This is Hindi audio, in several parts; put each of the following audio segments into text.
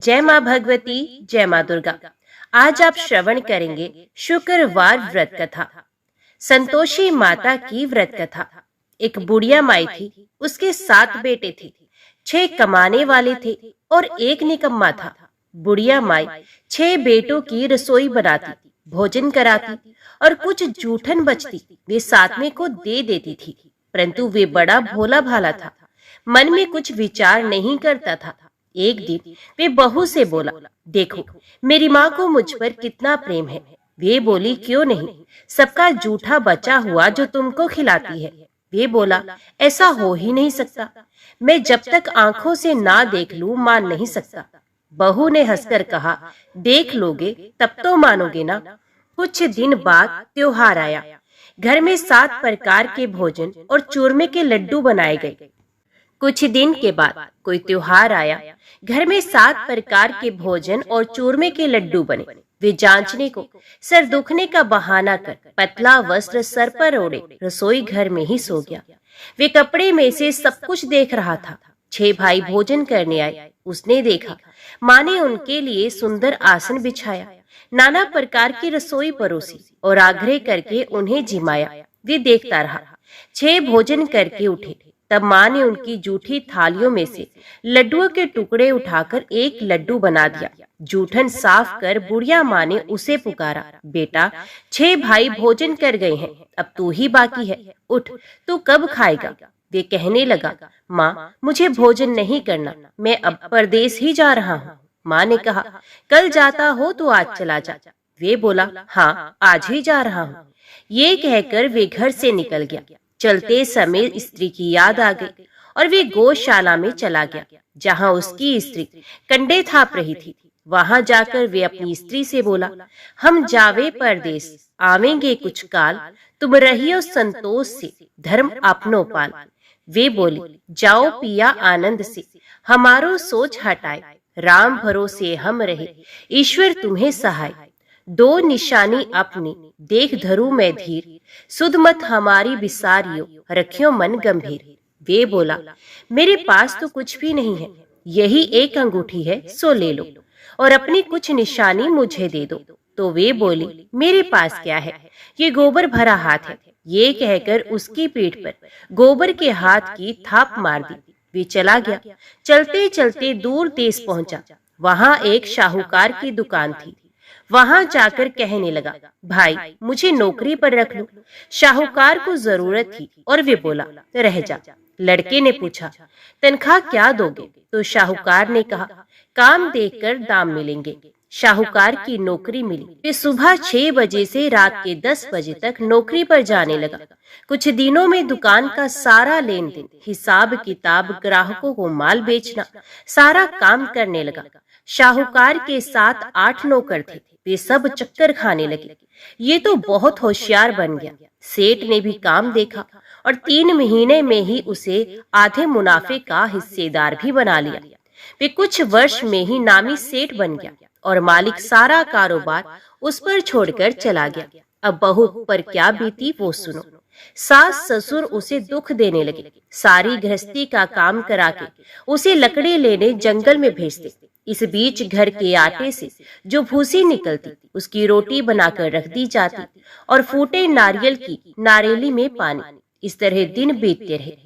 जय माँ भगवती, जय माँ दुर्गा। आज आप श्रवण करेंगे शुक्रवार व्रत कथा। संतोषी माता की व्रत कथा। एक बुढ़िया माई थी, उसके 7 बेटे थे। 6 कमाने वाले थे और एक निकम्मा था। बुढ़िया माई 6 बेटों की रसोई बनाती, भोजन कराती और कुछ जूठन बचती वे सातवें को दे देती थी। परंतु वे बड़ा भोला भाला था, मन में कुछ विचार नहीं करता था। एक दिन वे बहू से बोला, देखो मेरी माँ को मुझ पर कितना प्रेम है। वे बोली, क्यों नहीं, सबका जूठा बचा हुआ जो तुमको खिलाती है। वे बोला, ऐसा हो ही नहीं सकता, मैं जब तक आंखों से ना देख लूं मान नहीं सकता। बहू ने हंसकर कहा, देख लोगे तब तो मानोगे ना। कुछ दिन बाद त्योहार आया। घर में 7 प्रकार के भोजन और चूरमे के लड्डू बनाए गए। कुछ दिन के बाद कोई त्योहार आया। घर में 7 प्रकार के भोजन और चूरमे के लड्डू बने। वे जांचने को सर दुखने का बहाना कर पतला वस्त्र सर पर ओढ़े रसोई घर में ही सो गया। वे कपड़े में से सब कुछ देख रहा था। 6 भाई भोजन करने आए। उसने देखा माँ ने उनके लिए सुंदर आसन बिछाया, नाना प्रकार की रसोई परोसी और आग्रह करके उन्हें जिमाया। वे देखता रहा। 6 भोजन करके उठे। तब माँ ने उनकी जूठी थालियों में से लड्डुओं के टुकड़े उठाकर एक लड्डू बना दिया। जूठन साफ कर बुढ़िया माँ ने उसे पुकारा, बेटा 6 भाई भोजन कर गए हैं, अब तू ही बाकी है, उठ, तू कब खाएगा। वे कहने लगा, माँ मुझे भोजन नहीं करना, मैं अब परदेश ही जा रहा हूँ। माँ ने कहा, कल जाता हो तो आज चला जा। वे बोला, हाँ आज ही जा रहा हूँ। ये कहकर वे घर से निकल गया। चलते समय स्त्री की याद आ गई और वे गौशाला में चला गया, जहां उसकी स्त्री कंडे थाप रही थी। वहां जाकर वे अपनी स्त्री से बोला, हम जावे परदेश, आवेंगे कुछ काल, तुम रहियो संतोष से, धर्म अपनो पाल। वे बोली, जाओ पिया आनंद से, हमारो सोच हटाए, राम भरोसे हम रहे, ईश्वर तुम्हें सहाय। 2 निशानी अपनी देख धरू मैं धीर, सुध मत हमारी बिसारियो, रखियो मन गंभीर। वे बोला, मेरे पास तो कुछ भी नहीं है, यही एक अंगूठी है, सो ले लो और अपनी कुछ निशानी मुझे दे दो। तो वे बोली, मेरे पास क्या है, ये गोबर भरा हाथ है। ये कहकर उसकी पीठ पर गोबर के हाथ की थाप मार दी। वे चला गया। चलते चलते दूर देश पहुंचा। वहां एक शाहूकार की दुकान थी। वहां जाकर कहने लगा, भाई मुझे नौकरी पर रख लो। शाहूकार को जरूरत थी और वे बोला, रह जा। लड़के ने पूछा, तनख्वाह क्या दोगे? तो शाहूकार ने कहा, काम देखकर दाम मिलेंगे। शाहूकार की नौकरी मिली। वे सुबह 6 बजे से रात के 10 बजे तक नौकरी पर जाने लगा। कुछ दिनों में दुकान का सारा लेन देन, हिसाब किताब, ग्राहकों को माल बेचना, सारा काम करने लगा। शाहूकार के साथ 8 नौकर थे। वे सब चक्कर खाने लगे। ये तो बहुत होशियार बन गया। सेठ ने भी काम देखा और 3 महीने में ही उसे आधे मुनाफे का हिस्सेदार भी बना लिया। वे कुछ वर्ष में ही नामी सेठ बन गया और मालिक सारा कारोबार उस पर छोड़कर चला गया। अब बहू पर क्या बीती वो सुनो। सास ससुर उसे दुख देने लगे। सारी गृहस्थी का काम करा के उसे लकड़ी लेने जंगल में भेजते। इस बीच घर के आटे से जो भूसी निकलती उसकी रोटी बनाकर रख दी जाती और फूटे नारियल की नारेली में पानी। इस तरह दिन बीतते रहे।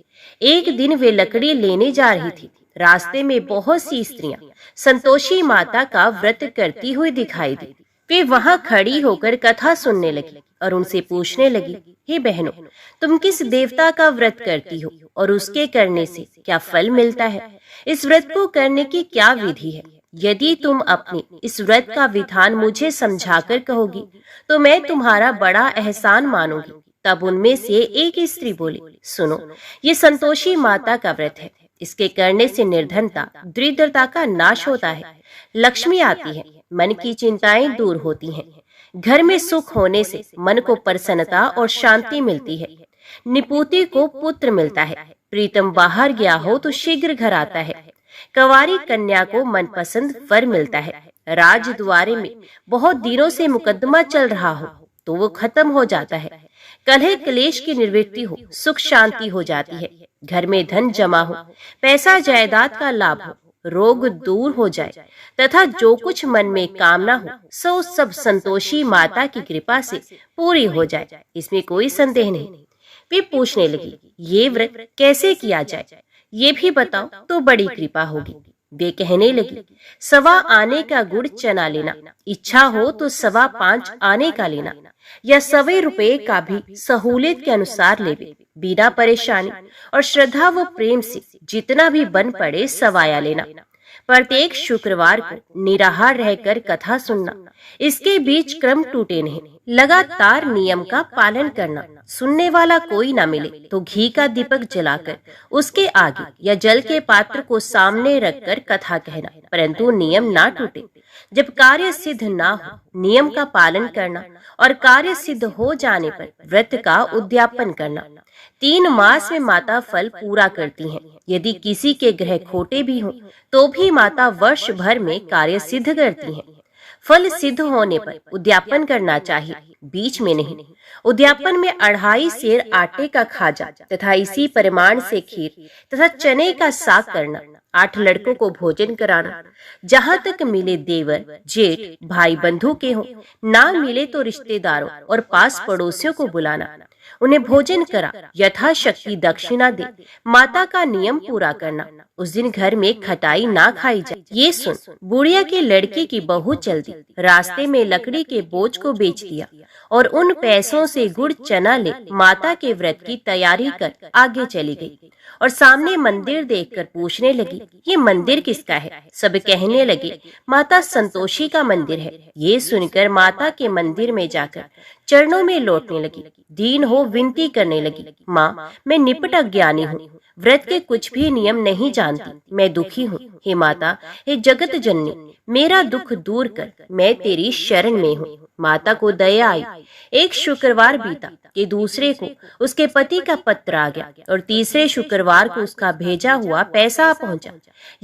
एक दिन वे लकड़ी लेने जा रही थी। रास्ते में बहुत सी स्त्रियां संतोषी माता का व्रत करती हुई दिखाई दी। वे वहां खड़ी होकर कथा सुनने लगी और उनसे पूछने लगी, हे बहनों, तुम किस देवता का व्रत करती हो और उसके करने से क्या फल मिलता है? इस व्रत को करने की क्या विधि है? यदि तुम अपने इस व्रत का विधान मुझे समझाकर कहोगी तो मैं तुम्हारा बड़ा एहसान मानूंगी। तब उनमें से एक स्त्री बोली, सुनो, ये संतोषी माता का व्रत है। इसके करने से निर्धनता, दरिद्रता का नाश होता है, लक्ष्मी आती है, मन की चिंताएं दूर होती हैं, घर में सुख होने से मन को प्रसन्नता और शांति मिलती है, निपुति को पुत्र मिलता है, प्रीतम बाहर गया हो तो शीघ्र घर आता है, कंवारी कन्या को मनपसंद वर मिलता है, राज द्वारे में बहुत दिनों से मुकदमा चल रहा हो तो वो खत्म हो जाता है, कलह क्लेश की निवृत्ति हो, सुख शांति हो जाती है, घर में धन जमा हो, पैसा जायदाद का लाभ हो, रोग दूर हो जाए तथा जो कुछ मन में कामना हो सो सब संतोषी माता की कृपा से पूरी हो जाए, इसमें कोई संदेह नहीं। वे पूछने लगी, ये व्रत कैसे किया जाए, ये भी बताओ तो बड़ी कृपा होगी। वे कहने लगी, 1.25 आने का गुड़ चना लेना, इच्छा हो तो 5.25 आने का लेना, या 1.25 रुपए का भी सहूलियत के अनुसार लेवे, बिना परेशानी और श्रद्धा व प्रेम से जितना भी बन पड़े सवाया लेना। प्रत्येक शुक्रवार को निराहार रहकर कथा सुनना, इसके बीच क्रम टूटे नहीं, लगातार नियम का पालन करना। सुनने वाला कोई ना मिले तो घी का दीपक जलाकर उसके आगे या जल के पात्र को सामने रखकर कथा कहना, परंतु नियम ना टूटे। जब कार्य सिद्ध ना हो नियम का पालन करना और कार्य सिद्ध हो जाने पर व्रत का उद्यापन करना। 3 मास में माता फल पूरा करती हैं। यदि किसी के ग्रह खोटे भी हों तो भी माता वर्ष भर में कार्य सिद्ध करती हैं। फल सिद्ध होने पर उद्यापन करना चाहिए, बीच में नहीं। उद्यापन में 2.5 सेर आटे का खाजा तथा इसी परिमाण से खीर तथा चने का साग करना। 8 लड़कों को भोजन कराना, जहाँ तक मिले देवर जेठ भाई बंधु के हों, ना मिले तो रिश्तेदारों और पास पड़ोसियों को बुलाना, उन्हें भोजन करा, यथाशक्ति दक्षिणा दे, माता का नियम पूरा करना। उस दिन घर में खटाई ना खाई जाए। ये सुन बुढ़िया के लड़के की बहू चल दी, रास्ते में लकड़ी के बोझ को बेच दिया और उन पैसों से गुड़ चना ले माता के व्रत की तैयारी कर आगे चली गई और सामने मंदिर देखकर पूछने लगी, ये मंदिर किसका है? सब कहने लगे, माता संतोषी का मंदिर है। ये सुनकर माता के मंदिर में जाकर चरणों में लौटने लगी, दीन हो विनती करने लगी, माँ मैं निपट अज्ञानी हूँ, व्रत के कुछ भी नियम नहीं जानती, मैं दुखी हूँ। हे माता, हे जगत जननी, मेरा दुख दूर कर, मैं तेरी शरण में हूँ। माता को दया आई। एक शुक्रवार बीता कि दूसरे को उसके पति का पत्र आ गया और तीसरे शुक्रवार को उसका भेजा हुआ पैसा पहुंचा।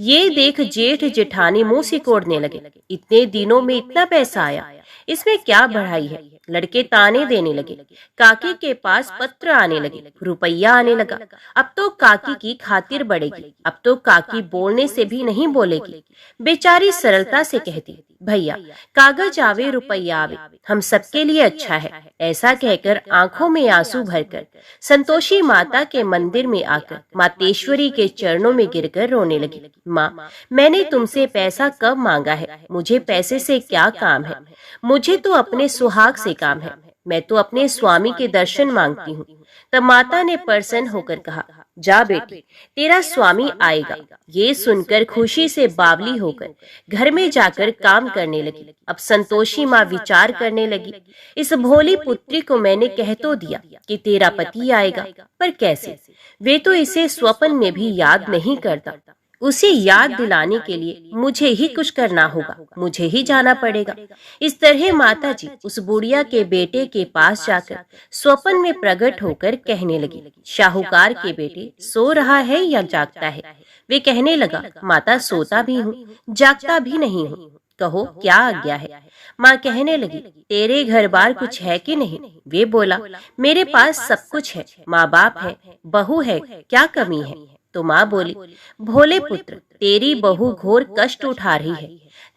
ये देख जेठ जेठानी मुंह सिकोड़ने लगे, इतने दिनों में इतना पैसा आया, इसमें क्या बढ़ाई है? लड़के ताने देने लगे, काकी के पास पत्र आने लगे, रुपया आने लगा। अब तो काकी की खातिर बढ़ेगी, अब तो काकी बोलने से भी नहीं बोलेगी। बेचारी सरलता से कहती, भैया कागज आवे रुपया आवे, हम सबके लिए अच्छा है। ऐसा कहकर आंखों में आंसू भरकर संतोषी माता के मंदिर में आकर मातेश्वरी के चरणों में गिरकर रोने लगी। माँ, मैंने तुमसे पैसा कब मांगा है? मुझे पैसे से क्या काम है? मुझे तो अपने सुहाग से काम है, मैं तो अपने स्वामी के दर्शन मांगती हूँ। तब माता ने प्रसन्न होकर कहा, जा बेटी, तेरा स्वामी आएगा। ये सुनकर खुशी से बावली होकर घर में जाकर काम करने लगी। अब संतोषी माँ विचार करने लगी, इस भोली पुत्री को मैंने कह तो दिया कि तेरा पति आएगा, पर कैसे? वे तो इसे स्वप्न में भी याद नहीं करता। उसे याद दिलाने के लिए मुझे ही कुछ करना होगा, मुझे ही जाना पड़ेगा। इस तरह माता जी उस बुढ़िया के बेटे के पास जाकर स्वप्न में प्रकट होकर कहने लगी, शाहूकार के बेटे सो रहा है या जागता है? वे कहने लगा, माता सोता भी हूँ, जागता भी नहीं हूँ, कहो क्या आज्ञा है? माँ कहने लगी, तेरे घर बार कुछ है कि नहीं? वे बोला, मेरे पास सब कुछ है, माँ बाप है, बहू है, क्या कमी है? तो माँ बोली, भोले पुत्र, तेरी बहू घोर कष्ट उठा रही है,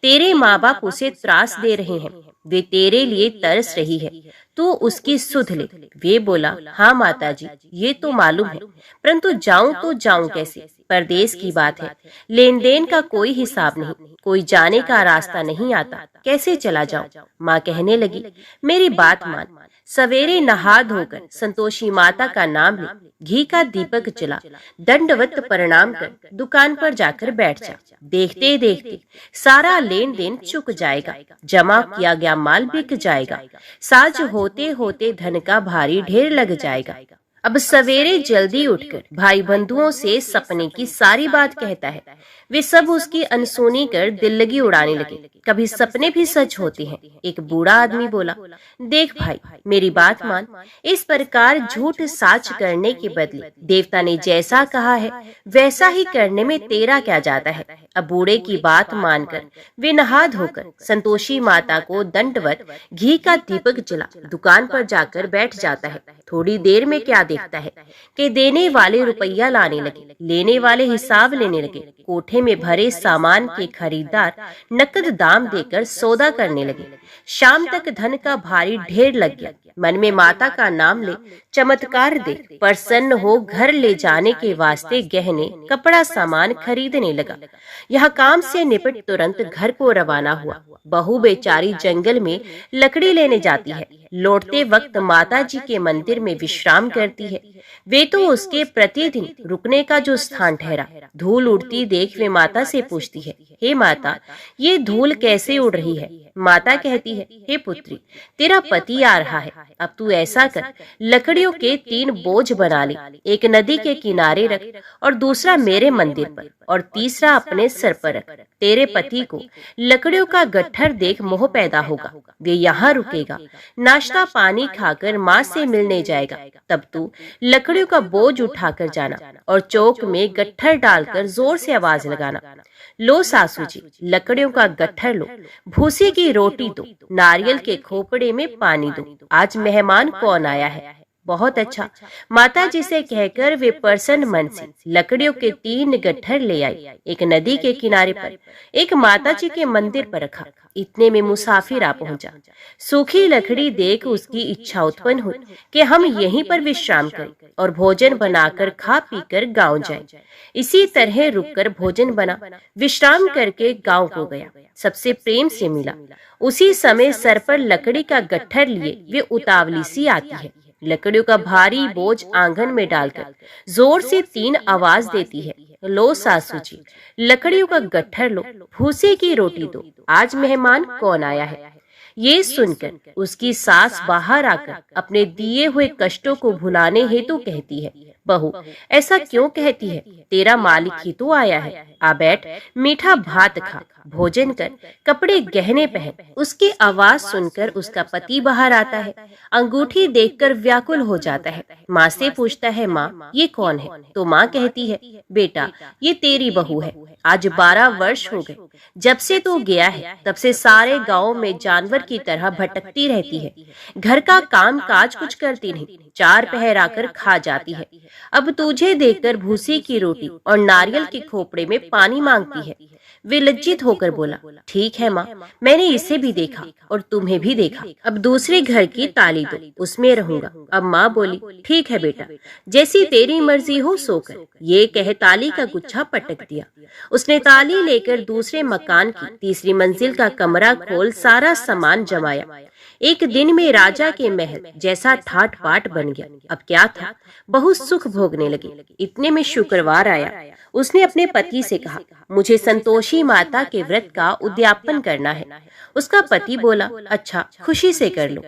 तेरे माँ बाप उसे त्रास दे रहे हैं, वे तेरे लिए तरस रही है, तू उसकी सुध ले। वे बोला, हाँ माता जी, ये तो मालूम है, परंतु जाऊं तो जाऊं कैसे? परदेश की बात है, लेन देन का कोई हिसाब नहीं, कोई जाने का रास्ता नहीं आता, कैसे चला जाऊं? माँ कहने लगी, मेरी बात मान, सवेरे नहा धोकर संतोषी माता का नाम ले, घी का दीपक जला, दंडवत प्रणाम कर दुकान पर जाकर बैठ जा। देखते देखते सारा लेन देन चुक जाएगा, जमा किया गया माल बिक जाएगा, साज होते होते धन का भारी ढेर लग जाएगा। अब सवेरे जल्दी उठकर भाई बंधुओं से सपने की सारी बात कहता है। वे सब उसकी अनसुनी कर दिल लगी उड़ाने लगे। कभी सपने भी सच होते हैं। एक बूढ़ा आदमी बोला, देख भाई, मेरी बात मान, इस प्रकार झूठ साच करने के बदले देवता ने जैसा कहा है वैसा ही करने में तेरा क्या जाता है? अब बूढ़े की बात मानकर वे नहा धोकर संतोषी माता को दंडवत घी का दीपक जला दुकान पर जाकर बैठ जाता है। थोड़ी देर में क्या देखता है कि देने वाले रुपया लाने लगे, लेने वाले हिसाब लेने लगे, कोठे गट्ठे में भरे सामान के खरीदार नकद दाम देकर सौदा करने लगे। शाम तक धन का भारी ढेर लग गया। मन में माता का नाम ले, चमत्कार देख प्रसन्न हो घर ले जाने के वास्ते गहने कपड़ा सामान खरीदने लगा। यह काम से निपट तुरंत घर को रवाना हुआ। बहू बेचारी जंगल में लकड़ी लेने जाती है। लौटते वक्त माता जी के मंदिर में विश्राम करती है। वे तो उसके प्रतिदिन रुकने का जो स्थान ठहरा। धूल उड़ती देख वे माता से पूछती है, हे माता, ये धूल कैसे उड़ रही है? माता कहती है, हे पुत्री, तेरा पति आ रहा है। अब तू ऐसा कर, लकड़ियों के 3 बोझ बना ले। एक नदी के किनारे रख और दूसरा मेरे मंदिर पर और तीसरा अपने सर पर रख। तेरे पति को लकड़ियों का गट्ठर देख मोह पैदा होगा। वे यहाँ रुकेगा, नाश्ता पानी खाकर माँ से मिलने जाएगा। तब तू लकड़ियों का बोझ उठाकर जाना और चौक में गट्ठर डालकर जोर से आवाज लगाना, लो सासू जी, लकड़ियों का गट्ठर लो, भूसी की रोटी दो, नारियल के खोपड़े में पानी दो। आज मेहमान कौन आया है? बहुत अच्छा। माता जी से कहकर वे प्रसन्न मन से लकड़ियों के 3 गट्ठर ले आई। एक नदी के किनारे पर, एक माता जी के मंदिर पर रखा। इतने में मुसाफिर आ पहुंचा। सूखी लकड़ी देख उसकी इच्छा उत्पन्न हुई कि हम यहीं पर विश्राम करें और भोजन बनाकर खा पीकर गांव जाएं। इसी तरह रुककर भोजन बना, विश्राम करके गांव को गया। सबसे प्रेम से मिला। उसी समय सर पर लकड़ी का गट्ठर लिए वे उतावली सी आती है। लकड़ियों का भारी बोझ आंगन में डालकर जोर से 3 आवाज देती है, लो सासू जी, लकड़ियों का गट्ठर लो, भूसे की रोटी दो, आज मेहमान कौन आया है? ये सुनकर उसकी सास बाहर आकर अपने दिए हुए कष्टों को भुलाने हेतु कहती है, बहू, ऐसा क्यों कहती है? तेरा मालिक ही तो आया है। आ बैठ, मीठा भात खा, भोजन कर, कपड़े गहने पहन। उसकी आवाज सुनकर उसका पति बाहर आता है। अंगूठी देखकर व्याकुल हो जाता है। माँ से पूछता है, माँ, ये कौन है? तो माँ कहती है, बेटा, ये तेरी बहू है। आज 12 वर्ष हो गए जब से तू गया है। तब से सारे गांव में जानवर की तरह भटकती रहती है। घर का काम काज कुछ करती नहीं, 4 पहर आकर खा जाती है। अब तुझे देखकर भूसी की रोटी और नारियल के खोपड़े में पानी मांगती है। वे लज्जित होकर बोला, ठीक है माँ, मैंने इसे भी देखा और तुम्हें भी देखा। अब दूसरे घर की ताली दो, उसमें रहूंगा। अब माँ बोली, ठीक है बेटा, जैसी तेरी मर्जी हो सो कर। ये कह ताली का गुच्छा पटक दिया। उसने ताली लेकर दूसरे मकान की 3री मंजिल का कमरा खोल सारा सामान जमाया। एक दिन में राजा के महल जैसा ठाट बाट बन गया। अब क्या था, बहुत सुख भोगने लगे। इतने में शुक्रवार आया। उसने अपने पति से कहा, मुझे संतोषी माता के व्रत का उद्यापन करना है। उसका पति बोला, अच्छा, खुशी से कर लो।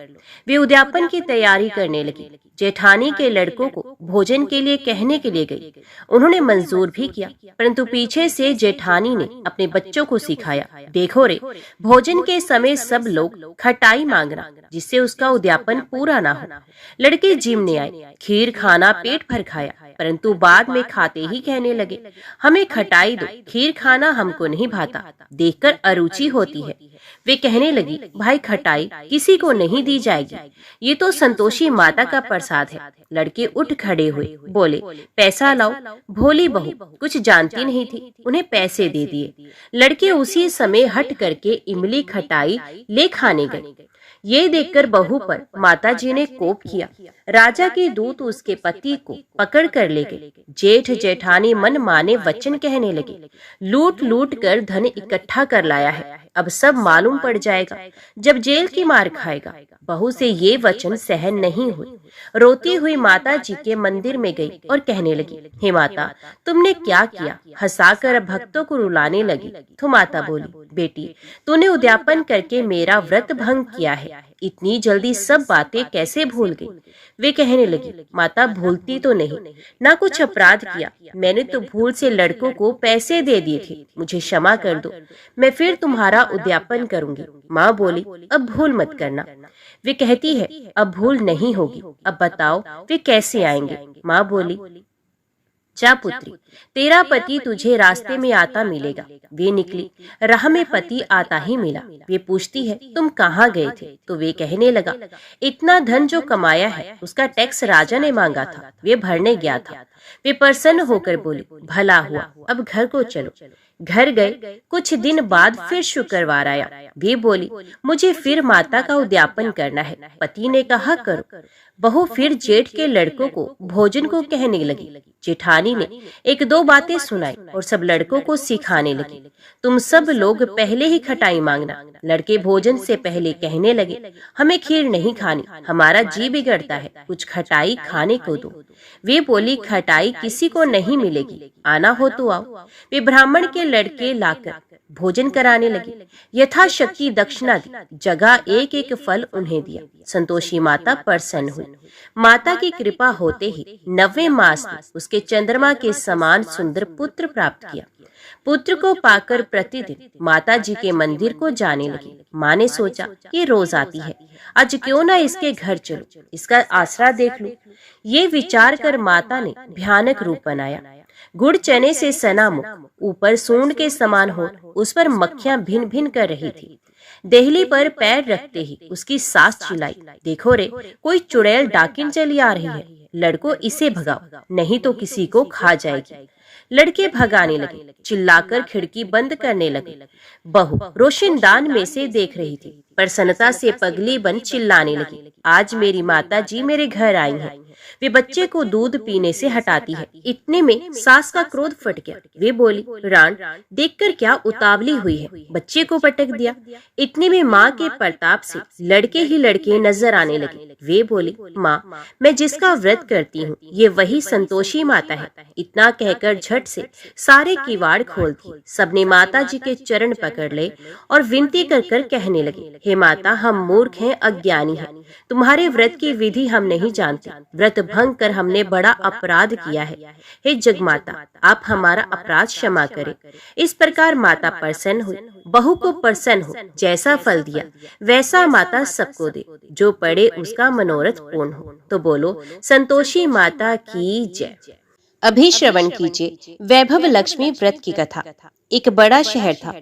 वे उद्यापन की तैयारी करने लगी। जेठानी के लड़कों को भोजन के लिए कहने के लिए गई। उन्होंने मंजूर भी किया, परंतु पीछे से जेठानी ने अपने बच्चों को सिखाया, देखो रे, भोजन के समय सब लोग खटाई मांगना, जिससे उसका उद्यापन पूरा ना हो। लड़के जिमने आए, खीर खाना पेट भर खाया, परंतु बाद में खाते ही कहने लगे, हमें खटाई दो, खीर खाना हमको नहीं भाता, देखकर अरुचि होती है। वे कहने लगी, भाई खटाई किसी को नहीं दी जाएगी, ये तो संतोषी माता का प्रसाद है। लड़के उठ खड़े हुए, बोले, पैसा लाओ। भोली बहू कुछ जानती नहीं थी, उन्हें पैसे दे दिए। लड़के उसी समय हट करके इमली खटाई ले खाने गए। ये देखकर बहू पर माताजी ने कोप किया। राजा के दूत उसके पति को पकड़ कर ले गए। जेठ जेठानी मन माने वचन कहने लगे, लूट लूट कर धन इकट्ठा कर लाया है, अब सब मालूम पड़ जाएगा जब जेल की मार खाएगा। बहू से ये वचन सहन नहीं हुए। रोती हुई माता जी के मंदिर में गई और कहने लगी, हे माता, तुमने क्या किया? हंसाकर भक्तों को रुलाने लगी। तो माता बोली, बेटी, तूने उद्यापन करके मेरा व्रत भंग किया है, इतनी जल्दी सब बातें कैसे भूल गई? वे कहने लगी, माता, भूलती तो नहीं, ना कुछ अपराध किया, मैंने तो भूल से लड़कों को पैसे दे दिए थे, मुझे क्षमा कर दो, मैं फिर तुम्हारा उद्यापन करूंगी। माँ बोली, अब भूल मत करना। वे कहती है, अब भूल नहीं होगी, अब बताओ वे कैसे आएंगे? माँ बोली, जा पुत्री, तेरा पति तुझे रास्ते में आता मिलेगा। वे निकली, राह में पति आता ही मिला। वे पूछती है, तुम कहाँ गए थे? तो वे कहने लगा, इतना धन जो कमाया है उसका टैक्स राजा ने मांगा था, वे भरने गया था। वे प्रसन्न होकर बोली, भला हुआ, अब घर को चलो। घर गए। कुछ दिन बाद फिर शुक्रवार आया। वे बोली, मुझे फिर माता का उद्यापन करना है। पति ने कहा, करो। बहू फिर जेठ के लड़कों को भोजन को कहने लगी। जेठानी ने एक दो बातें सुनाई और सब लड़कों को सिखाने लगी, तुम सब लोग पहले ही खटाई मांगना। लड़के भोजन से पहले कहने लगे, हमें खीर नहीं खानी, हमारा जी बिगड़ता है, कुछ खटाई खाने को दो। वे बोली, खटाई किसी को नहीं मिलेगी, आना हो तो आओ। वे ब्राह्मण के लड़के लाकर भोजन कराने लगे। यथाशक्ति दक्षिणा दी, जगह एक एक फल उन्हें दिया। संतोषी माता प्रसन्न हुई। माता की कृपा होते ही 9वें मास में उसके चंद्रमा के समान सुंदर पुत्र प्राप्त किया। पुत्र को पाकर प्रतिदिन माता जी के मंदिर को जाने लगी। माँ ने सोचा, ये रोज आती है, आज क्यों ना इसके घर चलो, इसका आसरा देख लूं। ये विचार कर माता ने भयानक रूप बनाया। गुड़ चने से सना मुख, ऊपर सूंड के समान हो, उस पर मक्खियां भिन भिन कर रही थी। देहली पर पैर रखते ही उसकी सास चिल्लाई, देखो रे, कोई चुड़ैल डाकिन चली आ रही है, लड़को इसे भगाओ, नहीं तो किसी को खा जाएगी। लड़के भगाने लगे, चिल्लाकर खिड़की बंद करने लगे। बहू रोशनदान में से देख रही थी, प्रसन्नता से पगली बन चिल्लाने लगी, आज मेरी माता जी मेरे घर आई हैं। वे बच्चे को दूध पीने से हटाती है। इतने में सास का क्रोध फट गया। वे बोली, राण, देखकर क्या उतावली हुई है, बच्चे को पटक दिया। इतने में माँ के प्रताप से लड़के ही लड़के नजर आने लगे। वे बोली, माँ, मैं जिसका व्रत करती हूँ ये वही संतोषी माता है। इतना कहकर झट से सारे किवाड़ खोल दिए। सबने माता जी के चरण पकड़ ले और विनती कर कर कहने लगे, हे माता, हम मूर्ख हैं, अज्ञानी हैं, तुम्हारे व्रत की विधि हम नहीं जानते, व्रत भंग कर हमने बड़ा अपराध किया है। हे जगमाता, आप हमारा अपराध क्षमा करें। इस प्रकार माता प्रसन्न हुई। बहू को प्रसन्न हो, जैसा फल दिया वैसा माता सबको दे, जो पड़े उसका मनोरथ पूर्ण हो। तो बोलो संतोषी माता की जय। अभी श्रवण कीजिए वैभव लक्ष्मी व्रत की कथा। एक बड़ा शहर था।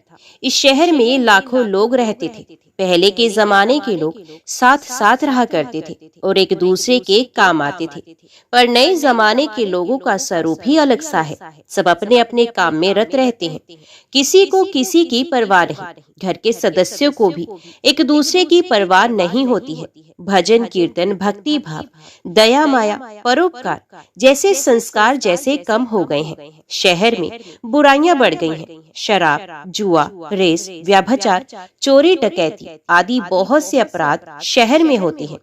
इस शहर में लाखों लोग रहते थे। पहले के जमाने के लोग साथ साथ रहा करते थे और एक दूसरे के काम आते थे। पर नए जमाने के लोगों का स्वरूप ही अलग सा है। सब अपने अपने काम में रत रहते हैं, किसी को किसी की परवाह नहीं। घर के सदस्यों को भी एक दूसरे की परवाह नहीं होती है। भजन कीर्तन, भक्ति भाव, दया माया, परोपकार जैसे संस्कार जैसे कम हो गए हैं। शहर में बुराइयां बढ़ गई हैं। शराब, जुआ, रेस, व्यभिचार, चोरी, डकैती आदि बहुत से अपराध शहर में होते हैं।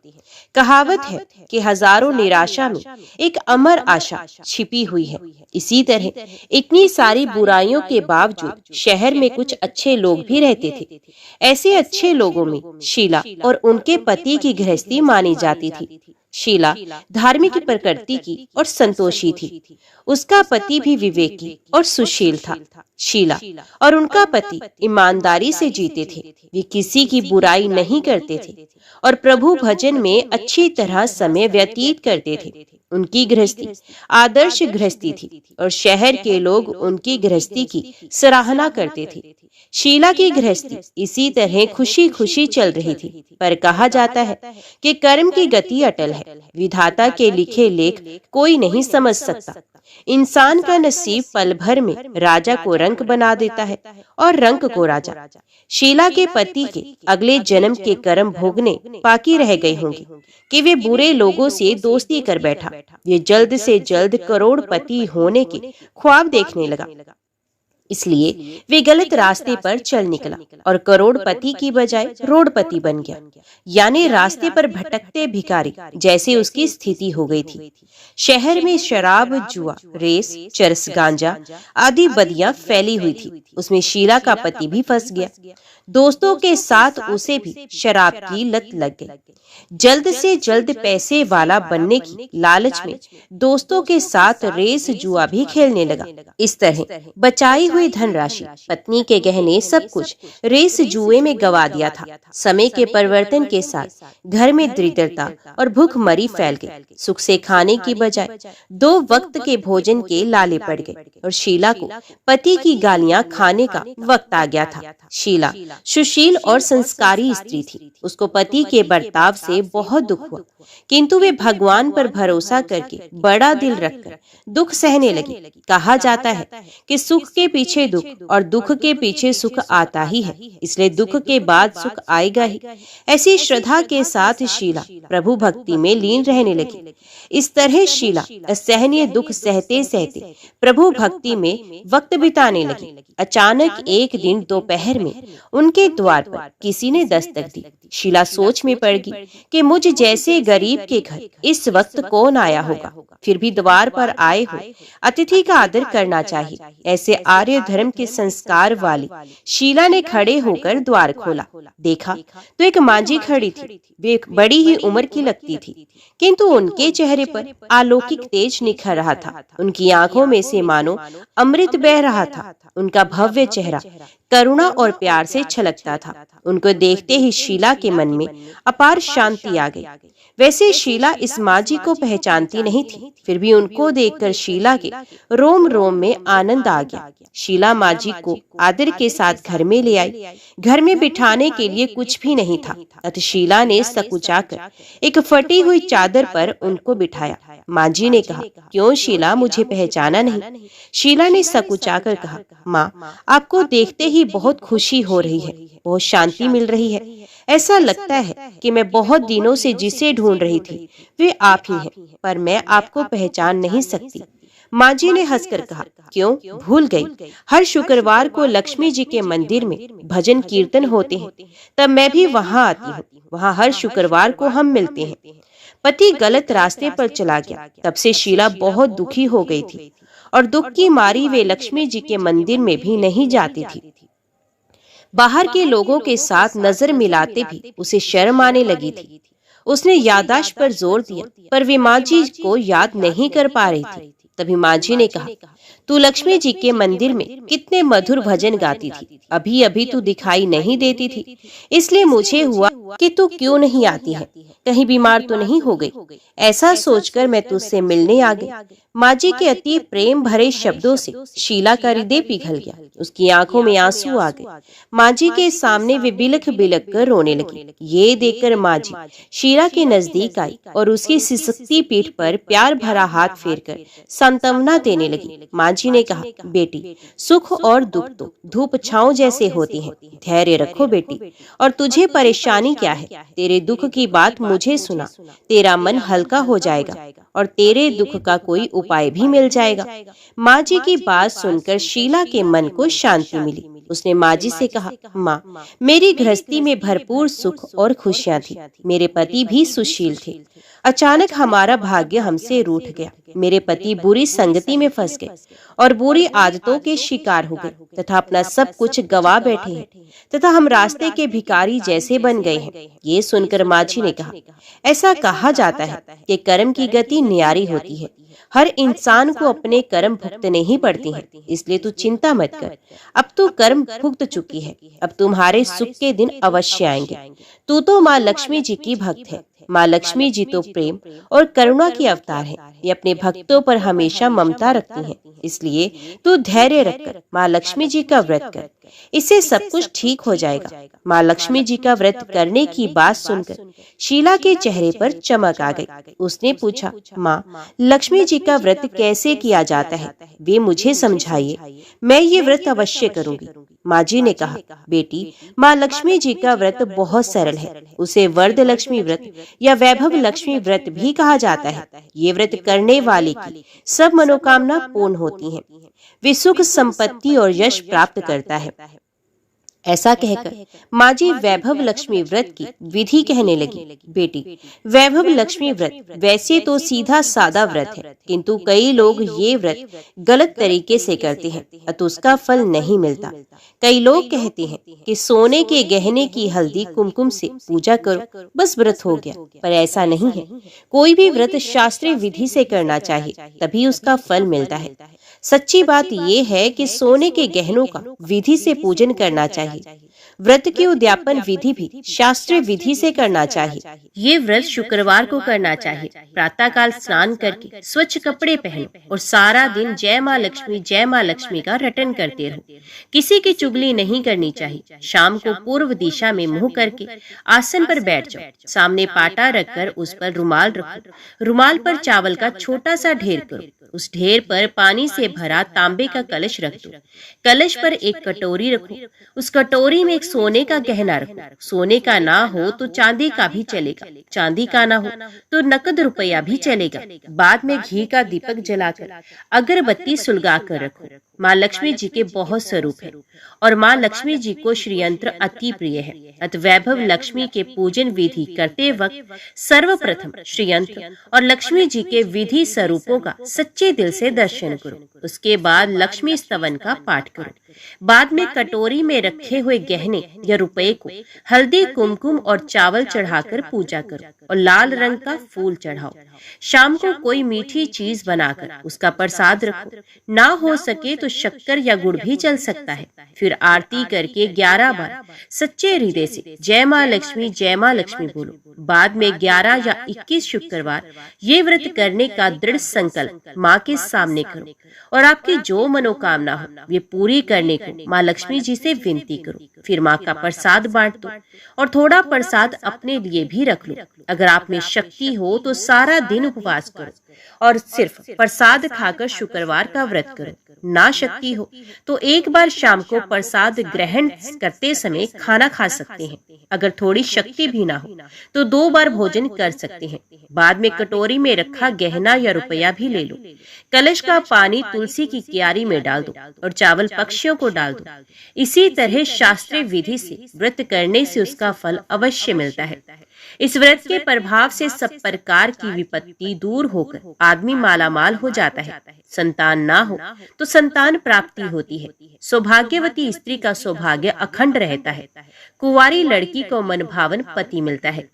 कहावत है कि हजारों निराशा में एक अमर आशा छिपी हुई है। इसी तरह इतनी सारी बुराइयों के बावजूद शहर में कुछ अच्छे लोग भी रहते थे। ऐसे अच्छे लोगों में शीला और उनके पति की गृहस्थी मानी जाती थी। शीला धार्मिक प्रकृति की और संतोषी थी। उसका पति भी विवेकी और सुशील था। शीला और उनका पति ईमानदारी से जीते थे। वे किसी की बुराई नहीं करते थे और प्रभु भजन में अच्छी तरह समय व्यतीत करते थे। उनकी गृहस्थी आदर्श गृहस्थी थी और शहर के लोग उनकी गृहस्थी की सराहना करते थे। शीला की गृहस्थी इसी तरह खुशी खुशी चल रही थी। पर कहा जाता है कि कर्म की गति अटल है। विधाता के लिखे लेख कोई नहीं समझ सकता। इंसान का नसीब पल भर में राजा को रंक बना देता है और रंक को राजा। शीला के पति के अगले जन्म के कर्म भोगने बाकी रह गए होंगे कि वे बुरे लोगों से दोस्ती कर बैठा। ये जल्द से जल्द करोड़पति होने के ख्वाब देखने लगा। इसलिए वे गलत रास्ते पर चल निकला और करोड़पति की बजाय रोडपति बन गया, यानी रास्ते पर भटकते भिखारी जैसे उसकी स्थिति हो गई थी। शहर में शराब, जुआ, रेस, चरस, गांजा आदि बदियां फैली हुई थी। उसमें शीला का पति भी फंस गया। दोस्तों के साथ उसे भी शराब की लत लग गई। जल्द से जल्द पैसे वाला बनने की लालच में दोस्तों के साथ रेस, जुआ भी खेलने लगा। इस तरह बचाई हुई धनराशि, पत्नी के गहने, सब कुछ रेस जुए में गवा दिया था। समय के परिवर्तन के साथ घर में दरिद्रता और भूखमरी फैल गई। सुख से खाने की बजाय 2 वक्त के भोजन के लाले पड़ गए और शीला को पति की गालियां खाने का वक्त आ गया था। शीला सुशील और संस्कारी स्त्री थी। उसको पति के बर्ताव से बहुत दुख हुआ, किंतु वे भगवान पर भरोसा करके बड़ा दिल रखकर दुख सहने लगी। कहा जाता है कि सुख के पीछे दुख और दुख के पीछे सुख आता ही है, इसलिए दुख के बाद सुख आएगा ही। ऐसी श्रद्धा के साथ शीला प्रभु भक्ति में लीन रहने लगी। इस तरह शीला असहनीय दुख सहते सहते प्रभु भक्ति में वक्त बिताने लगी। अचानक एक दिन दोपहर में उनके द्वार पर किसी ने दस्तक दी। शीला सोच में पड़ गई कि मुझ जैसे गरीब के घर इस वक्त कौन आया होगा, फिर भी द्वार पर आए हो अतिथि का आदर करना चाहिए। ऐसे आर्य धर्म के संस्कार वाली शीला ने खड़े होकर द्वार खोला। देखा तो एक मांझी खड़ी थी। वे बड़ी ही उम्र की लगती थी, किंतु उनके चेहरे पर अलौकिक तेज निखर रहा था। उनकी आंखों में से मानो अमृत बह रहा था। उनका भव्य चेहरा करुणा और प्यार से छलकता था। उनको देखते ही शीला के मन में अपार शांति आ गई। वैसे शीला इस मांझी को पहचानती नहीं थी, फिर भी उनको देखकर शीला के रोम रोम में आनंद आ गया। शीला मांझी को आदर के साथ घर में ले आई। घर में बिठाने के लिए कुछ भी नहीं था, अतः शीला ने सकुचाकर एक फटी हुई चादर पर उनको बिठाया। मांझी ने कहा, क्यों शीला, मुझे पहचाना नहीं? शीला ने सकुचाकर कहा, माँ, आपको देखते ही बहुत खुशी हो रही है, बहुत शांति मिल रही है। ऐसा लगता है कि मैं बहुत दिनों से जिसे ढूंढ रही थी वे आप ही हैं, पर मैं आपको पहचान नहीं सकती। मांझी ने हंसकर कहा, क्यों, भूल गई? हर शुक्रवार को लक्ष्मी जी के मंदिर में भजन कीर्तन होते हैं, तब मैं भी वहाँ आती हूँ। वहाँ हर शुक्रवार को हम मिलते हैं। पति गलत रास्ते पर चला गया। तब से शीला बहुत दुखी हो गई थी और दुख की मारी वे लक्ष्मी जी के मंदिर में भी नहीं जाती थी। बाहर के लोगों के साथ नजर मिलाते भी उसे शर्म आने लगी थी। उसने याददाश्त पर जोर दिया, पर वे मांझी को याद नहीं कर पा रही थी। तभी मांझी ने कहा, तू लक्ष्मी जी के मंदिर में कितने मधुर भजन गाती थी, अभी अभी तू दिखाई नहीं देती थी, इसलिए मुझे हुआ कि तू क्यों नहीं आती है, कहीं बीमार तो नहीं हो गई? ऐसा सोचकर मैं तुझसे मिलने आ गई। मांझी के अति प्रेम भरे शब्दों से शीला का हृदय पिघल गया। उसकी आंखों में आंसू आ गए। मांझी के सामने वे बिलख बिलख कर रोने लगी। ये देखकर मांझी शीला के नजदीक आई और उसकी सिसकती पीठ पर प्यार भरा हाथ फेरकर सांत्वना देने लगी। मांझी ने कहा, बेटी, सुख और दुख तो धूप छांव जैसे होती हैं। धैर्य रखो बेटी, और तुझे परेशानी क्या है? तेरे दुख की बात मुझे सुना, तेरा मन हल्का हो जाएगा और तेरे दुख का कोई उपाय भी मिल जाएगा। मांझी की बात सुनकर शीला के मन को शांति मिली। उसने मांझी से कहा, माँ, मेरी गृहस्थी में भरपूर सुख और खुशियां थी। मेरे पति भी सुशील थे। अचानक हमारा भाग्य हमसे रूठ गया। मेरे पति बुरी संगति में फंस गए और बुरी आदतों के शिकार हो गए तथा अपना सब कुछ गवा बैठे हैं तथा हम रास्ते के भिखारी जैसे बन गए हैं। ये सुनकर मांझी ने कहा, ऐसा कहा जाता है कि कर्म की गति न्यारी होती है। हर इंसान को अपने कर्म भुगतने ही पड़ती हैं, इसलिए तू चिंता मत कर। अब तू कर्म भुगत चुकी है, अब तुम्हारे सुख के दिन अवश्य आएंगे। तू तो माँ लक्ष्मी जी की भक्त है। माँ लक्ष्मी जी तो प्रेम और करुणा की अवतार है। ये अपने भक्तों पर हमेशा ममता रखती हैं, इसलिए तू धैर्य रखकर माँ लक्ष्मी जी का व्रत कर, इससे सब कुछ ठीक हो जाएगा। माँ लक्ष्मी जी का व्रत करने की बात सुनकर शीला के चेहरे पर चमक आ गई। उसने पूछा, माँ, लक्ष्मी जी का व्रत कैसे किया जाता है? वे मुझे समझाइए, मैं ये व्रत अवश्य करूंगी। मांझी ने कहा, बेटी, माँ लक्ष्मी जी का व्रत बहुत सरल है। उसे वरद लक्ष्मी व्रत या वैभव लक्ष्मी व्रत भी कहा जाता है। ये व्रत करने वाले की सब मनोकामना पूर्ण होती हैं। वे सुख, संपत्ति और यश प्राप्त करता है। ऐसा कहकर मांझी वैभव लक्ष्मी व्रत की विधि कहने लगी। बेटी, वैभव लक्ष्मी व्रत वैसे तो सीधा सादा व्रत है, किंतु कई लोग ये व्रत गलत तरीके से करते हैं, अतः उसका फल नहीं मिलता। कई लोग कहते हैं कि सोने के गहने की हल्दी कुमकुम से पूजा करो, बस व्रत हो गया, पर ऐसा नहीं है। कोई भी व्रत शास्त्रीय विधि से करना चाहिए, तभी उसका फल मिलता है। सच्ची बात यह है कि सोने के गहनों का विधि से पूजन करना चाहिए। व्रत की उद्यापन विधि भी शास्त्रीय विधि से करना चाहिए। ये व्रत शुक्रवार को करना चाहिए। प्रातःकाल स्नान करके स्वच्छ कपड़े पहनो और सारा दिन जय माँ लक्ष्मी का रटन करते रहो। किसी की चुगली नहीं करनी चाहिए। शाम को पूर्व दिशा में मुंह करके आसन पर बैठ जाओ। सामने पाटा रखकर उस पर रुमाल रखो। रुमाल पर चावल का छोटा सा ढेर करो। उस ढेर पर पानी से भरा तांबे का कलश रख दो। कलश पर एक कटोरी रखो। उस कटोरी में एक सोने का गहना रखो। सोने का ना हो तो चांदी का भी चलेगा। चांदी का ना हो तो नकद रुपया भी चलेगा। बाद में घी का दीपक जलाकर अगरबत्ती सुलगा कर रखो। माँ लक्ष्मी जी के बहुत स्वरूप है और माँ लक्ष्मी जी को श्रीयंत्र अति प्रिय है। अत वैभव लक्ष्मी के पूजन विधि करते वक्त सर्वप्रथम श्रीयंत्र और लक्ष्मी जी के विधि स्वरूपों का सच्चे दिल से दर्शन करो। उसके बाद लक्ष्मी स्तवन का पाठ करो। बाद में कटोरी में रखे हुए गहने या रुपए को हल्दी, कुमकुम और चावल चढ़ाकर पूजा करो और लाल रंग का फूल चढ़ाओ। शाम को कोई मीठी चीज बनाकर उसका प्रसाद रखो। ना हो सके तो शक्कर या गुड़ भी चल सकता है। फिर आरती करके 11 बार सच्चे हृदय से जय माँ लक्ष्मी बोलो। बाद में 11 या 21 शुक्रवार ये व्रत करने का दृढ़ संकल्प माँ के सामने करो और आपकी जो मनोकामना हो वे पूरी करने को माँ लक्ष्मी जी से विनती करो। फिर माँ का प्रसाद बांट दो और थोड़ा प्रसाद अपने लिए भी रख लो। अगर आप में शक्ति हो तो सारा दिन उपवास करो और सिर्फ प्रसाद खाकर शुक्रवार का व्रत करो। ना शक्ति हो तो एक बार शाम को प्रसाद ग्रहण करते समय खाना खा सकते हैं। अगर थोड़ी शक्ति भी ना हो तो 2 बार भोजन कर सकते हैं। बाद में कटोरी में रखा गहना या रुपया भी ले लो। कलश का पानी तुलसी की क्यारी में डाल दो और चावल पक्षियों को डाल दो। इसी तरह शास्त्रीय विधि से व्रत करने से उसका फल अवश्य मिलता है। इस व्रत के प्रभाव से सब प्रकार की विपत्ति दूर होकर आदमी मालामाल हो जाता है। संतान ना हो तो संतान प्राप्ति होती है। सौभाग्यवती स्त्री का सौभाग्य अखंड रहता है। कुंवारी लड़की को मनभावन पति मिलता है।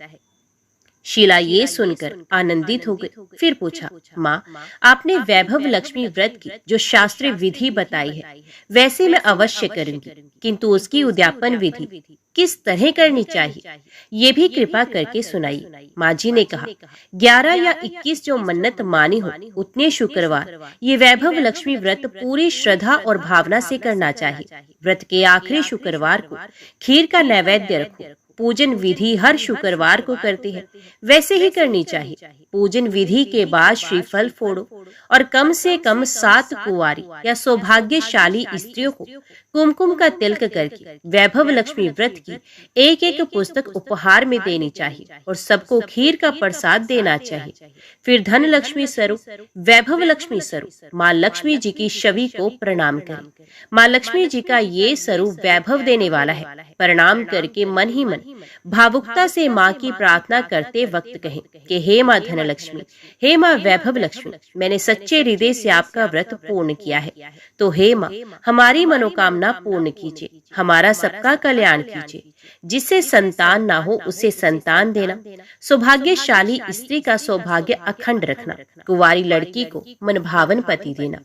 शीला ये सुनकर आनंदित हो गई। फिर पूछा, माँ, आपने वैभव लक्ष्मी व्रत की जो शास्त्रीय विधि बताई है वैसे मैं अवश्य करूंगी, किंतु उसकी उद्यापन विधि किस तरह करनी चाहिए ये भी कृपा करके सुनाइए। माँ जी ने कहा, 11 या 21 जो मन्नत मानी हो उतने शुक्रवार ये वैभव लक्ष्मी व्रत पूरी श्रद्धा और भावना से करना चाहिए। व्रत के आखिरी शुक्रवार को खीर का नैवेद्य रखो। पूजन विधि हर शुक्रवार को करते हैं वैसे ही करनी चाहिए। पूजन विधि के बाद श्रीफल फोड़ो और कम से कम 7 कुंवारी या सौभाग्यशाली स्त्रियों को कुमकुम का तिलक करके वैभव लक्ष्मी व्रत की एक पुस्तक उपहार में देनी चाहिए और सबको खीर का प्रसाद देना चाहिए। फिर धन लक्ष्मी स्वरूप, वैभव लक्ष्मी स्वरूप माँ लक्ष्मी जी की छवि को प्रणाम करें। माँ लक्ष्मी जी का ये स्वरूप वैभव देने वाला है। प्रणाम करके मन ही मन भावुकता से माँ की प्रार्थना करते वक्त कहें कि हे माँ धन लक्ष्मी, हे माँ वैभव लक्ष्मी, मैंने सच्चे हृदय से आपका व्रत पूर्ण किया है, तो हे माँ हमारी मनोकामना पूर्ण कीजिए, हमारा सबका कल्याण कीजिए। जिससे संतान ना हो उसे संतान देना, सौभाग्यशाली स्त्री का सौभाग्य अखंड रखना, कुंवारी लड़की को मनभावन पति देना।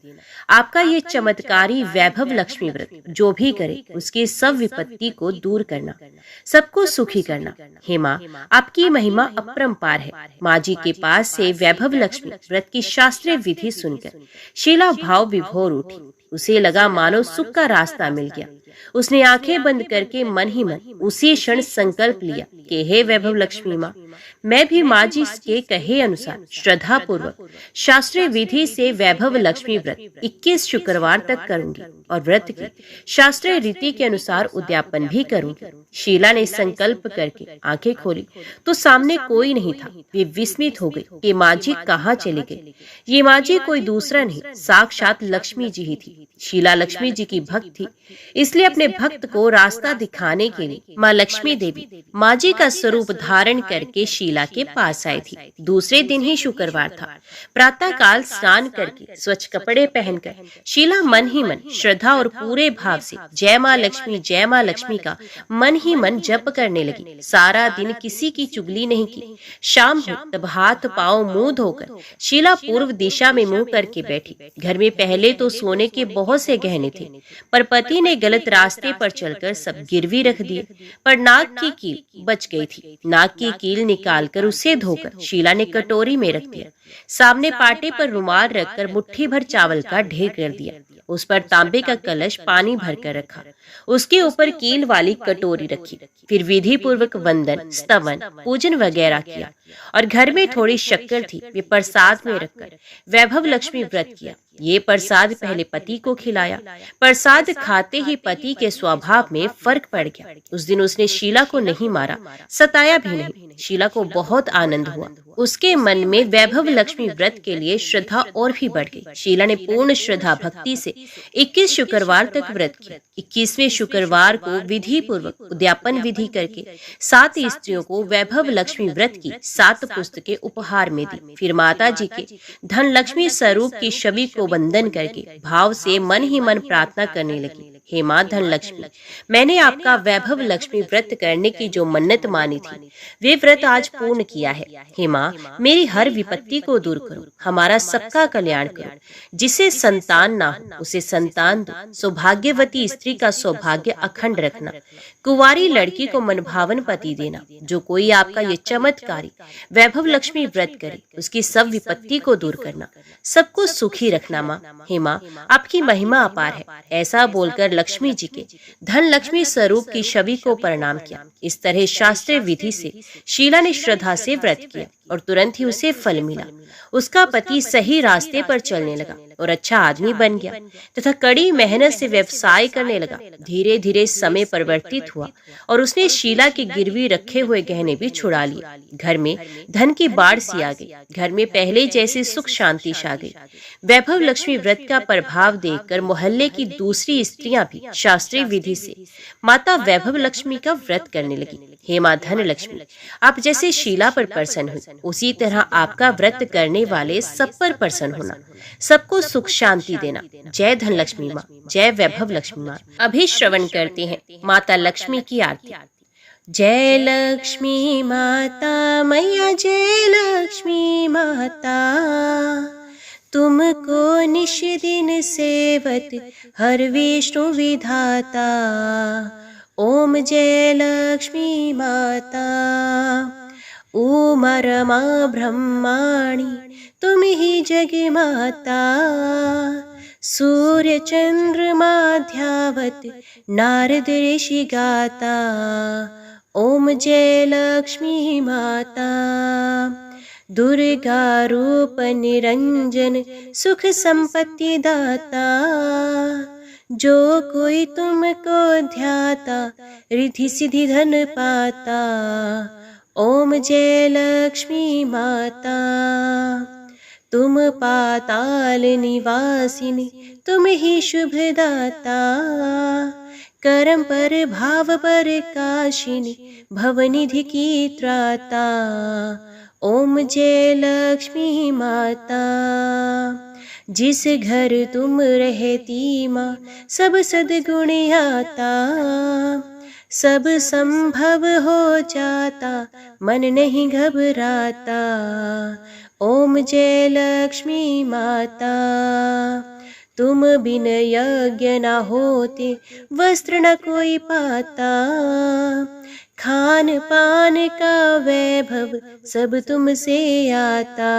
आपका ये चमत्कारी वैभव लक्ष्मी व्रत जो भी करे उसकी सब विपत्ति को दूर करना, सबको सुखी करना। हे माँ, आपकी महिमा अपरंपार है। माँ जी के पास से वैभव लक्ष्मी व्रत की शास्त्रीय विधि सुनकर शीला भाव विभोर उठी। उसे लगा मानो सुख का रास्ता मिल गया। उसने आंखें बंद करके मन ही मन उसी क्षण संकल्प लिया कि हे वैभव लक्ष्मी माँ, मैं भी माँ जी के कहे अनुसार श्रद्धा पूर्वक शास्त्रीय विधि से वैभव लक्ष्मी व्रत 21 शुक्रवार तक करूंगी और व्रत की शास्त्रीय रीति के अनुसार उद्यापन भी करूंगी। शीला ने संकल्प करके आंखें खोली तो सामने कोई नहीं था। वे विस्मित हो गई कि माँ जी कहाँ चली गई। ये माँ जी कोई दूसरा नहीं, साक्षात लक्ष्मी जी ही थी। शीला लक्ष्मी जी की भक्त थी, इसलिए अपने भक्त को रास्ता दिखाने के लिए माँ लक्ष्मी देवी माँ जी का स्वरूप धारण करके शीला के पास आई थी। दूसरे दिन ही शुक्रवार था। प्रातःकाल स्नान करके स्वच्छ कपड़े पहनकर शीला मन ही मन श्रद्धा और पूरे भाव से जय माँ लक्ष्मी का मन ही मन जप करने लगी। सारा दिन किसी की चुगली नहीं की। शाम हुई तब हाथ पांव मुंह धोकर शीला पूर्व दिशा में मुंह करके बैठी। घर में पहले तो सोने के बहुत से गहने थे, पर पति ने गलत रास्ते पर चलकर सब गिरवी रख दिए। पर नाक की कील बच गई थी। नाक की कील निकालकर उसे धोकर शीला ने कटोरी में रख दिया। सामने पाटे पर रुमाल रखकर मुट्ठी भर चावल का ढेर कर दिया। उस पर तांबे का कलश पानी भरकर रखा। उसके ऊपर कील वाली कटोरी रखी। फिर विधि पूर्वक वंदन, स्तवन, पूजन वगैरह किया और घर में थोड़ी शक्कर थी, वे प्रसाद में रखकर वैभव लक्ष्मी व्रत किया। ये प्रसाद पहले पति को खिलाया। प्रसाद खाते ही पति के स्वभाव में फर्क पड़ गया। उस दिन उसने शीला को नहीं मारा, सताया भी नहीं। शीला को बहुत आनंद हुआ। उसके मन में वैभव लक्ष्मी व्रत के लिए श्रद्धा और भी बढ़ गई। शीला ने पूर्ण श्रद्धा भक्ति से 21 शुक्रवार तक व्रत किया। 21वें शुक्रवार को विधि पूर्वक उद्यापन विधि करके 7 स्त्रियों को वैभव लक्ष्मी व्रत की 7 पुस्तकें उपहार में दी। फिर माता जी के धन लक्ष्मी स्वरूप की छवि को वंदन करके भाव से मन ही मन प्रार्थना करने लगी। हे माँ धन लक्ष्मी, मैंने आपका वैभव लक्ष्मी व्रत करने की जो मन्नत मानी थी, वे व्रत आज पूर्ण किया है। हे माँ, मेरी हर विपत्ति को दूर करो, हमारा सबका कल्याण करो। जिसे संतान ना हो उसे संतान दो। सौभाग्यवती स्त्री का सौभाग्य अखंड रखना। कुंवारी लड़की को मनभावन पति देना। जो कोई आपका ये चमत्कारी वैभव लक्ष्मी व्रत करे, उसकी सब विपत्ति को दूर करना, सबको सुखी रखना। माँ, हे माँ, आपकी महिमा अपार है। ऐसा बोलकर लक्ष्मी जी के धन लक्ष्मी स्वरूप की छवि को प्रणाम किया। इस तरह शास्त्रीय विधि से शीला ने श्रद्धा से व्रत किया और तुरंत ही उसे फल मिला। उसका पति सही रास्ते पर चलने लगा और अच्छा आदमी बन गया तथा कड़ी मेहनत से व्यवसाय करने लगा। धीरे धीरे समय परिवर्तित हुआ और उसने शीला के गिरवी रखे हुए गहने भी छुड़ा लिए। घर में धन की बाढ़ सी आ गई। घर में पहले जैसे सुख शांति छा गई। वैभव लक्ष्मी व्रत का प्रभाव देखकर मोहल्ले की दूसरी स्त्रियां भी शास्त्रीय विधि से माता वैभव लक्ष्मी का व्रत करने लगी। हे माँ धन लक्ष्मी, आप जैसे शीला पर प्रसन्न हुई, उसी तरह आपका व्रत करने वाले सब पर प्रसन्न होना, सबको सुख शांति देना। जय धन लक्ष्मी माँ, जय वैभव लक्ष्मी माँ। अभी श्रवण करते हैं माता लक्ष्मी की आरती। जय लक्ष्मी माता मैया, जय लक्ष्मी माता, तुमको निश दिन सेवत हर विष्णु विधाता। ओम जय लक्ष्मी माता। उमा रमा ब्रह्माणी तुम ही जग माता। सूर्य चंद्रमा ध्यावत नारद ऋषि गाता। ओम जय लक्ष्मी माता। दुर्गा रूप निरंजन सुख संपत्ति दाता। जो कोई तुमको ध्याता रिद्धि सिद्धि धन पाता। ओम जय लक्ष्मी माता। तुम पाताल निवासिनी तुम ही शुभ दाता। करम पर भाव पर काशिनी भवनिधि की त्राता। ओम जय लक्ष्मी माता। जिस घर तुम रहती माँ सब सद्गुण आता। सब संभव हो जाता मन नहीं घबराता। ओम जय लक्ष्मी माता। तुम बिन यज्ञ न होते वस्त्र न कोई पाता। खान पान का वैभव सब तुमसे आता।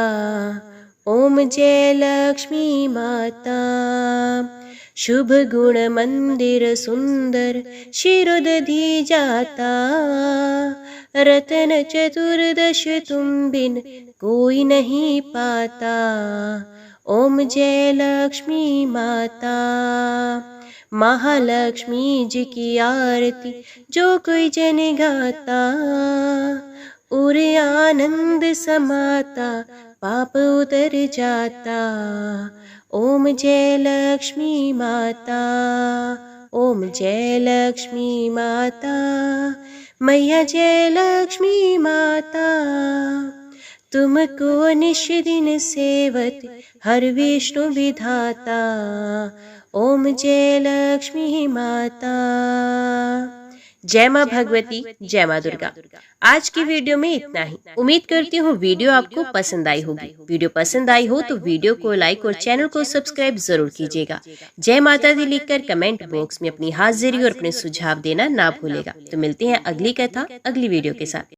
ओम जय लक्ष्मी माता। शुभ गुण मंदिर सुंदर शिरोदधि जाता। रतन चतुर्दश तुम बिन कोई नहीं पाता। ओम जय लक्ष्मी माता। महालक्ष्मी जी की आरती जो कोई जन गाता। उर आनंद समाता पाप उतर जाता। ओम जय लक्ष्मी माता। ओम जय लक्ष्मी माता। मैया जय लक्ष्मी माता, तुमको निश दिन सेवत हर विष्णु विधाता। ओम जय लक्ष्मी माता। जय माँ भगवती, जय माँ दुर्गा। आज की वीडियो में इतना ही। उम्मीद करती हूँ वीडियो आपको पसंद आई होगी। वीडियो पसंद आई हो तो वीडियो को लाइक और चैनल को सब्सक्राइब जरूर कीजिएगा। जय माता दी लिखकर कमेंट बॉक्स में अपनी हाजिरी और अपने सुझाव देना ना भूलेगा। तो मिलते हैं अगली कथा अगली वीडियो के साथ।